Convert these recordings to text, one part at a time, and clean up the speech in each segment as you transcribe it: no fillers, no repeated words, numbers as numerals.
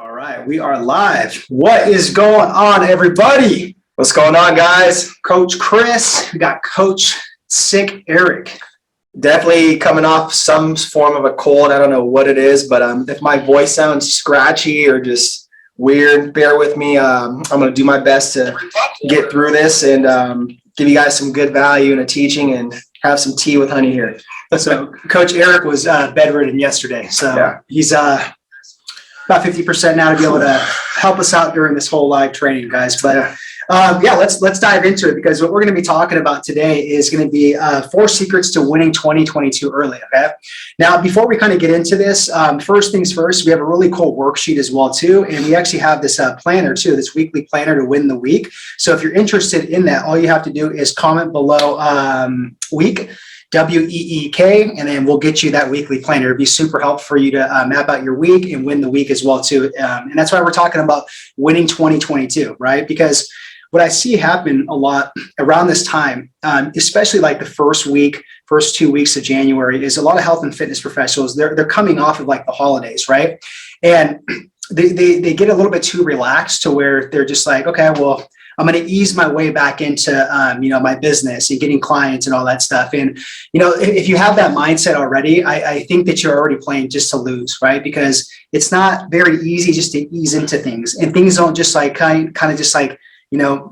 All right, we are live. What is going on, everybody? What's going on, guys? Coach Chris, we got Coach Sick Eric. Definitely coming off some form of a cold. I don't know what it is, but if my voice sounds scratchy or just weird, bear with me. I'm going to do my best to get through this and give you guys some good value in a teaching and have some tea with honey here. So Coach Eric was bedridden yesterday, so yeah. He's about 50% now to be able to help us out during this whole live training, guys. But let's dive into it, because what we're going to be talking about today is going to be 4 secrets to winning 2022 early. Okay. Now, before we kind of get into this, first things first, we have a really cool worksheet as well too, and we actually have this planner too, this weekly planner to win the week. So if you're interested in that, all you have to do is comment below week. WEEK, and then we'll get you that weekly planner. It'd be super helpful for you to map out your week and win the week as well too. And that's why we're talking about winning 2022, right? Because what I see happen a lot around this time, especially like the first 2 weeks of January, is a lot of health and fitness professionals. They're coming off of like the holidays, right? And they get a little bit too relaxed to where they're just like, okay, well, I'm going to ease my way back into, my business and getting clients and all that stuff. And, if you have that mindset already, I think that you're already playing just to lose, right? Because it's not very easy just to ease into things, and things don't just like kind of just like,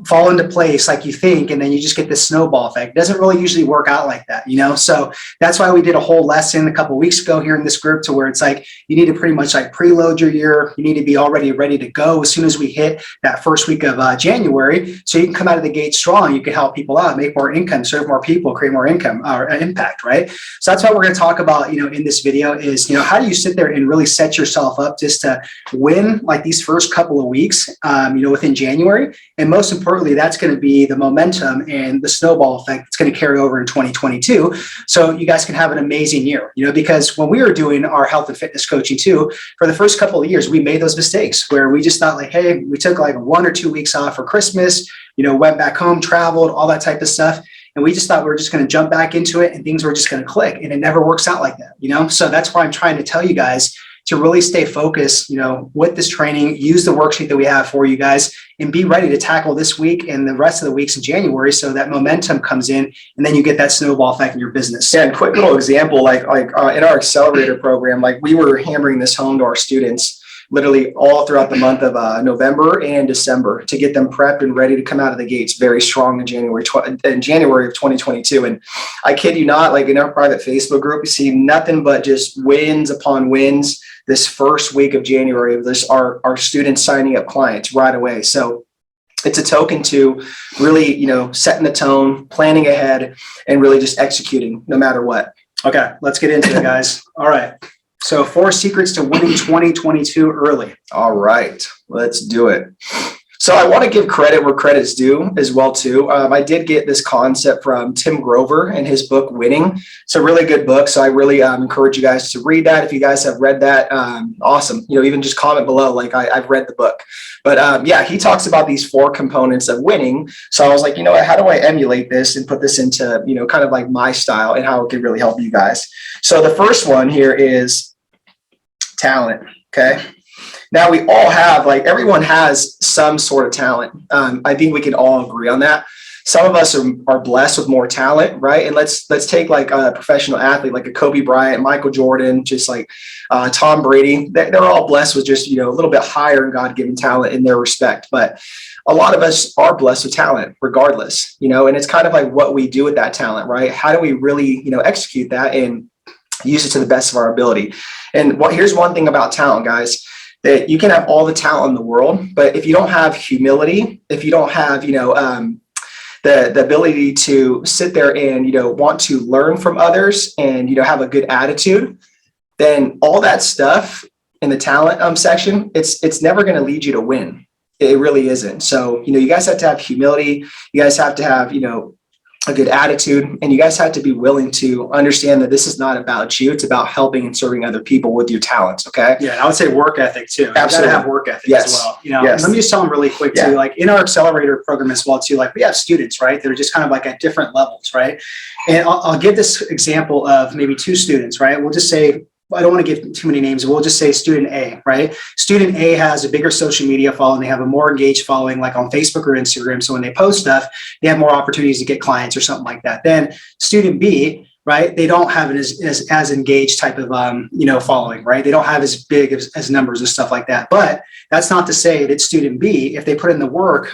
fall into place like you think, and then you just get this snowball effect. It doesn't really usually work out like that, So that's why we did a whole lesson a couple of weeks ago here in this group, to where it's like, you need to pretty much like preload your year. You need to be already ready to go as soon as we hit that first week of January, so you can come out of the gate strong. You can help people out, make more income, serve more people, create more income or impact, right? So that's what we're going to talk about, in this video is, how do you sit there and really set yourself up just to win like these first couple of weeks, within January. And most importantly, that's going to be the momentum and the snowball effect that's going to carry over in 2022. So you guys can have an amazing year, because when we were doing our health and fitness coaching too, for the first couple of years, we made those mistakes where we just thought like, hey, we took like 1 or 2 weeks off for Christmas, went back home, traveled, all that type of stuff. And we just thought we were just going to jump back into it and things were just going to click. And it never works out like that, So that's why I'm trying to tell you guys to really stay focused, with this training, use the worksheet that we have for you guys, and be ready to tackle this week and the rest of the weeks in January, so that momentum comes in and then you get that snowball effect in your business. Yeah, and quick little example, like in our accelerator program, like we were hammering this home to our students literally all throughout the month of November and December to get them prepped and ready to come out of the gates very strong in January of 2022. And I kid you not, like in our private Facebook group, we see nothing but just wins upon wins this first week of January of this, our students signing up clients right away. So it's a token to really, setting the tone, planning ahead, and really just executing no matter what. Okay, let's get into it, guys. All right. So 4 secrets to winning 2022 early. All right, let's do it. So I want to give credit where credit's due as well too. I did get this concept from Tim Grover and his book Winning. It's a really good book. So I really encourage you guys to read that. If you guys have read that, awesome. Even just comment below, like I've read the book. But he talks about these 4 components of winning. So I was like, how do I emulate this and put this into, kind of like my style and how it can really help you guys. So the first one here is talent. Okay. Now we all have, like everyone has some sort of talent. I think we can all agree on that. Some of us are blessed with more talent, right? And let's take like a professional athlete, like a Kobe Bryant, Michael Jordan, just like Tom Brady. They're all blessed with just, a little bit higher in God-given talent in their respect. But a lot of us are blessed with talent regardless, and it's kind of like what we do with that talent, right? How do we really, execute that and use it to the best of our ability? And here's one thing about talent, guys, that you can have all the talent in the world, but if you don't have humility, if you don't have, the ability to sit there and, want to learn from others and, have a good attitude, then all that stuff in the talent section, it's never going to lead you to win. It really isn't. So, you guys have to have humility. You guys have to have, a good attitude, and you guys have to be willing to understand that this is not about you. It's about helping and serving other people with your talents. Okay. Yeah. And I would say work ethic too. Absolutely. You gotta have work ethic as well. Yes. Let me just tell them really quick too, like in our accelerator program as well too, like we have students, right? That are just kind of like at different levels, right? And I'll give this example of maybe 2 students, right? We'll just say I don't want to give too many names. We'll just say student A, right? Student A has a bigger social media following. They have a more engaged following, like on Facebook or Instagram. So when they post stuff, they have more opportunities to get clients or something like that. Then student B, right? They don't have an as engaged type of, following, right? They don't have as big as numbers and stuff like that. But that's not to say that student B, if they put in the work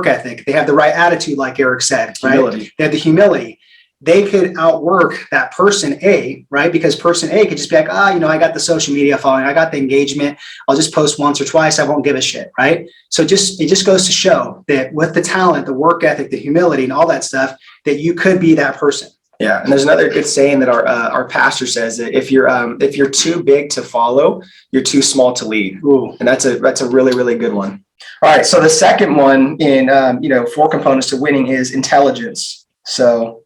ethic, they have the right attitude, like Eric said, right? Humility. They have the humility. They could outwork that person A, right? Because person A could just be like, I got the social media following, I got the engagement. I'll just post once or twice. I won't give a shit, right? So it just goes to show that with the talent, the work ethic, the humility, and all that stuff, that you could be that person. Yeah, and there's another good saying that our pastor says that if you're too big to follow, you're too small to lead. Ooh. And that's a really, really good one. All right, so the second one in 4 components to winning is intelligence. So.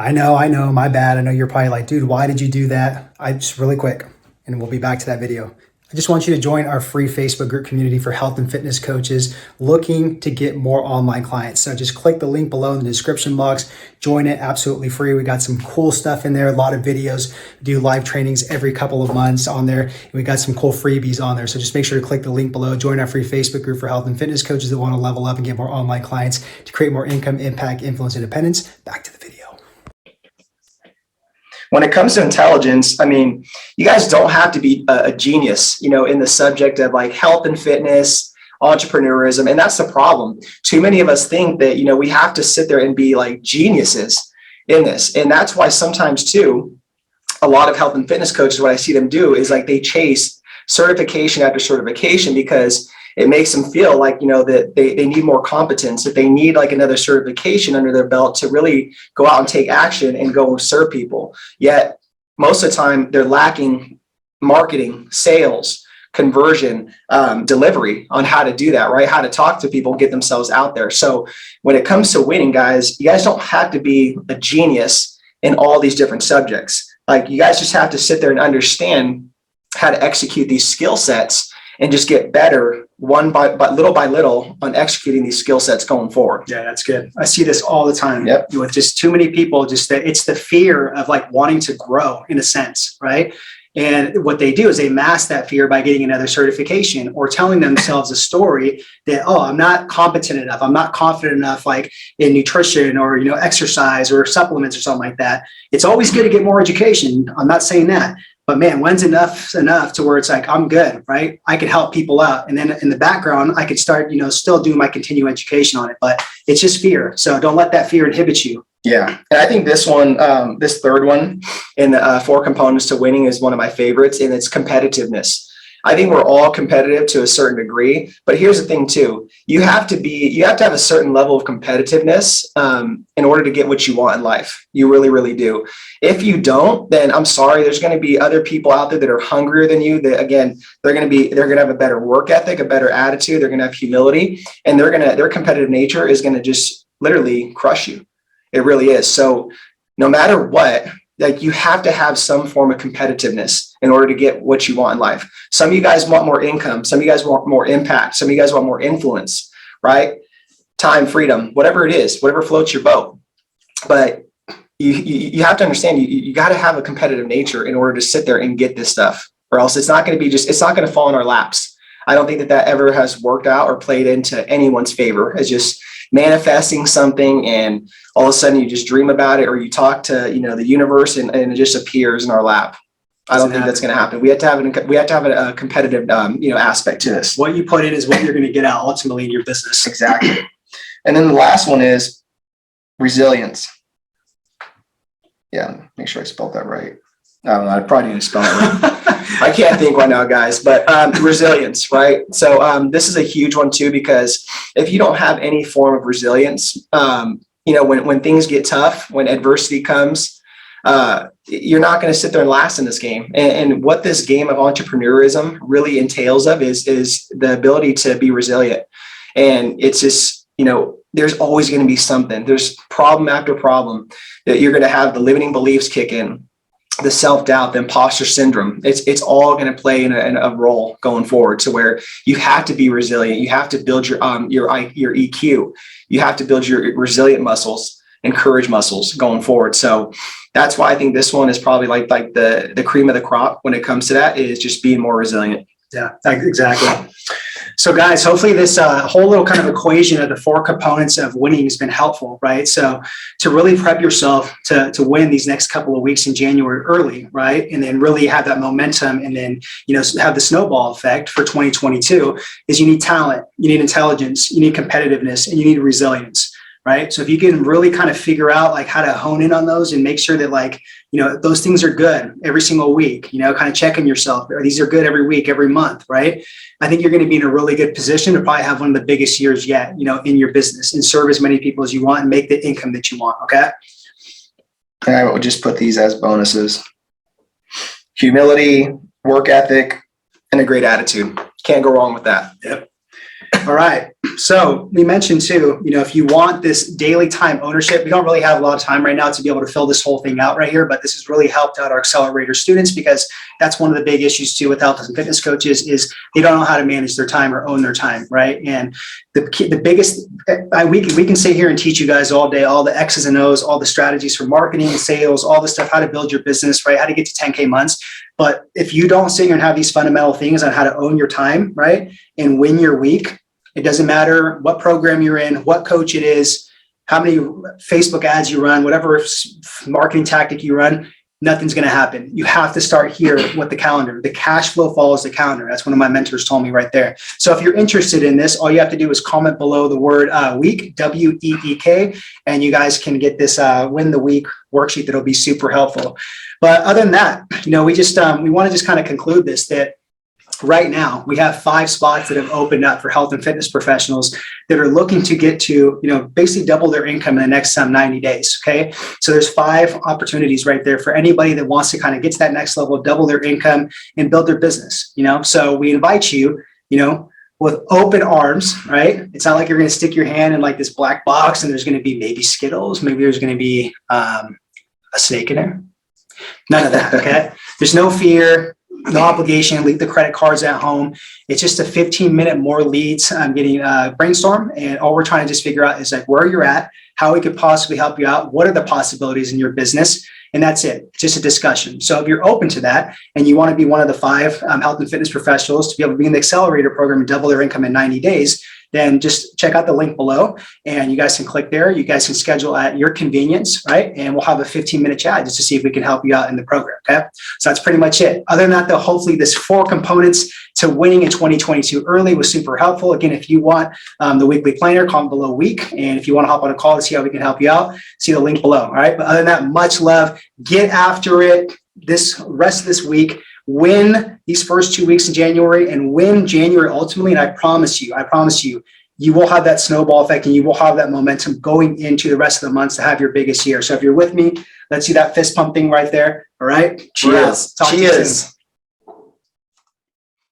I know, my bad. I know you're probably like, dude, why did you do that? Just really quick, and we'll be back to that video. I just want you to join our free Facebook group community for health and fitness coaches looking to get more online clients. So just click the link below in the description box, join it absolutely free. We got some cool stuff in there, a lot of videos, we do live trainings every couple of months on there. And we got some cool freebies on there. So just make sure to click the link below, join our free Facebook group for health and fitness coaches that want to level up and get more online clients to create more income, impact, influence, independence. Back to the video. When it comes to intelligence, I mean, you guys don't have to be a genius, in the subject of like health and fitness, entrepreneurism. And that's the problem. Too many of us think that, we have to sit there and be like geniuses in this. And that's why sometimes too, a lot of health and fitness coaches, what I see them do is like they chase certification after certification because it makes them feel like, that they need more competence, that they need like another certification under their belt to really go out and take action and go serve people. Yet most of the time they're lacking marketing, sales, conversion, delivery on how to do that, right? How to talk to people and get themselves out there. So when it comes to winning, guys, you guys don't have to be a genius in all these different subjects. Like you guys just have to sit there and understand how to execute these skill sets and just get better little by little on executing these skill sets going forward. Yeah, that's good. I see this all the time. Yep. With just too many people, just that it's the fear of like wanting to grow in a sense, right? And what they do is they mask that fear by getting another certification or telling themselves a story that, I'm not competent enough. I'm not confident enough, like in nutrition or, exercise or supplements or something like that. It's always good to get more education. I'm not saying that. But man, when's enough to where it's like, I'm good, right? I could help people out. And then in the background, I could start, still do my continuing education on it, but it's just fear. So don't let that fear inhibit you. Yeah. And I think this one, this third one in the 4 components to winning is one of my favorites, and it's competitiveness. I think we're all competitive to a certain degree, but here's the thing too. You have to have a certain level of competitiveness in order to get what you want in life. You really, really do. If you don't, then I'm sorry, there's going to be other people out there that are hungrier than you that, again, they're going to have a better work ethic, a better attitude. They're going to have humility, and their competitive nature is going to just literally crush you. It really is. So no matter what, like you have to have some form of competitiveness in order to get what you want in life. Some of you guys want more income. Some of you guys want more impact. Some of you guys want more influence, right? Time, freedom, whatever it is, whatever floats your boat. But you have to understand, you got to have a competitive nature in order to sit there and get this stuff, or else it's not going to fall in our laps. I don't think that ever has worked out or played into anyone's favor. It's just manifesting something and all of a sudden you just dream about it, or you talk to, the universe and it just appears in our lap. I don't think that's going to happen. We have to have a competitive, aspect to this. What you put in is what you're going to get out ultimately in your business. Exactly. And then the last one is resilience. Yeah. Make sure I spelled that right. I don't know. I probably need to spell it right. I can't think right now, guys, but resilience, right? So this is a huge one too, because if you don't have any form of resilience, when things get tough, when adversity comes, you're not going to sit there and last in this game. And what this game of entrepreneurism really entails of is the ability to be resilient. And it's just, there's always going to be something. There's problem after problem that you're going to have the limiting beliefs kick in. The self-doubt, the imposter syndrome, it's all going to play in a role going forward, to where you have to be resilient. You have to build your EQ. You have to build your resilient muscles. encourage muscles going forward. So that's why I think this one is probably like the cream of the crop when it comes to that, is just being more resilient. Yeah, exactly. So guys, hopefully this whole little kind of equation of the 4 components of winning has been helpful, right? So to really prep yourself to win these next couple of weeks in January early, right? And then really have that momentum, and then, have the snowball effect for 2022 is you need talent, you need intelligence, you need competitiveness, and you need resilience, right? So if you can really kind of figure out like how to hone in on those and make sure that like, those things are good every single week, kind of checking yourself, these are good every week, every month, right? I think you're going to be in a really good position to probably have one of the biggest years yet, in your business, and serve as many people as you want and make the income that you want. Okay. And I will just put these as bonuses: humility, work ethic, and a great attitude. Can't go wrong with that. Yep. All right. So we mentioned too, if you want this daily time ownership, we don't really have a lot of time right now to be able to fill this whole thing out right here, but this has really helped out our accelerator students, because that's one of the big issues too with health and fitness coaches is they don't know how to manage their time or own their time, right? And the biggest, we can sit here and teach you guys all day, all the X's and O's, all the strategies for marketing, sales, all the stuff, how to build your business, right? How to get to 10K months. But if you don't sit here and have these fundamental things on how to own your time, right, and win your week, it doesn't matter what program you're in, what coach it is, how many Facebook ads you run, whatever marketing tactic you run, nothing's going to happen. You have to start here with the calendar. The cash flow follows the calendar. That's one of my mentors told me right there. So if you're interested in this, all you have to do is comment below the word week, WEEK, and you guys can get this win the week worksheet that'll be super helpful. But other than that, we want to just kind of conclude this, that right now we have 5 spots that have opened up for health and fitness professionals that are looking to get to, basically double their income in the next 90 days. Okay. So there's 5 opportunities right there for anybody that wants to kind of get to that next level, double their income and build their business, so we invite you, with open arms, right? It's not like you're going to stick your hand in like this black box and there's going to be maybe Skittles, maybe there's going to be a snake in there. None of that. Okay. There's no fear, no obligation, leave the credit cards at home. It's just a 15-minute more leads. I'm getting brainstorm. And all we're trying to just figure out is like where you're at, how we could possibly help you out. What are the possibilities in your business? And that's it. Just a discussion. So if you're open to that and you want to be one of the 5 health and fitness professionals to be able to be in the accelerator program and double their income in 90 days, then just check out the link below and you guys can click there. You guys can schedule at your convenience, right? And we'll have a 15-minute chat just to see if we can help you out in the program, okay? So that's pretty much it. Other than that, though, hopefully this 4 components to winning in 2022 early was super helpful. Again, if you want the weekly planner, comment below week. And if you want to hop on a call to see how we can help you out, see the link below, all right? But other than that, much love. Get after it this rest of this week. Win these first 2 weeks in January and win January ultimately. And I promise you, you will have that snowball effect and you will have that momentum going into the rest of the months to have your biggest year. So if you're with me, let's see that fist pump thing right there. All right. Cheers. Cheers.